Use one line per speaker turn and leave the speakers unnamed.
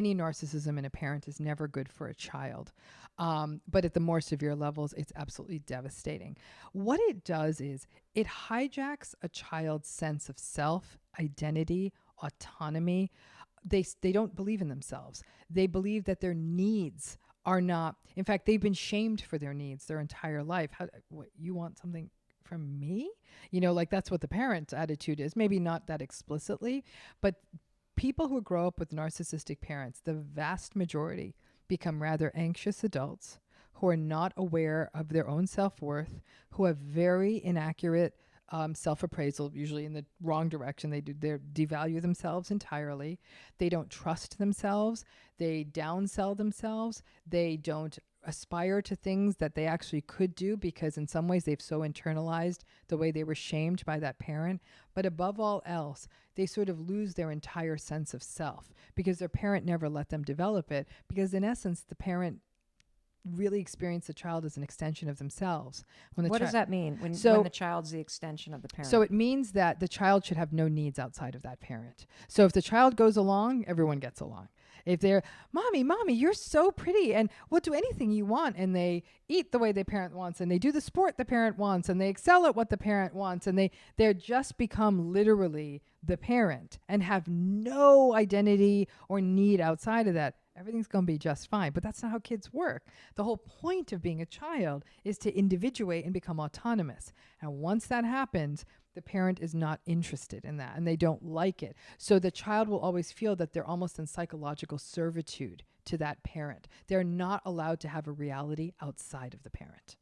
Any narcissism in a parent is never good for a child. But at the more severe levels, it's absolutely devastating. What it does is it hijacks a child's sense of self, identity, autonomy. They don't believe in themselves. They believe that their needs are not, in fact, they've been shamed for their needs their entire life. What, you want something from me? Like that's what the parent's attitude is. Maybe not that explicitly, but people who grow up with narcissistic parents, the vast majority become rather anxious adults who are not aware of their own self-worth, who have very inaccurate self-appraisal, usually in the wrong direction. They devalue themselves entirely. They don't trust themselves. They downsell themselves. They don't aspire to things that they actually could do because in some ways they've so internalized the way they were shamed by that parent. But above all else, they sort of lose their entire sense of self because their parent never let them develop it, because in essence the parent really experience the child as an extension of themselves.
What does that mean when the child's the extension of the parent?
So it means that the child should have no needs outside of that parent. So if the child goes along, everyone gets along. If they're, mommy, you're so pretty and we'll do anything you want, and they eat the way the parent wants, and they do the sport the parent wants, and they excel at what the parent wants, and they're just become literally the parent and have no identity or need outside of that, everything's going to be just fine. But that's not how kids work. The whole point of being a child is to individuate and become autonomous. And once that happens, the parent is not interested in that and they don't like it. So the child will always feel that they're almost in psychological servitude to that parent. They're not allowed to have a reality outside of the parent.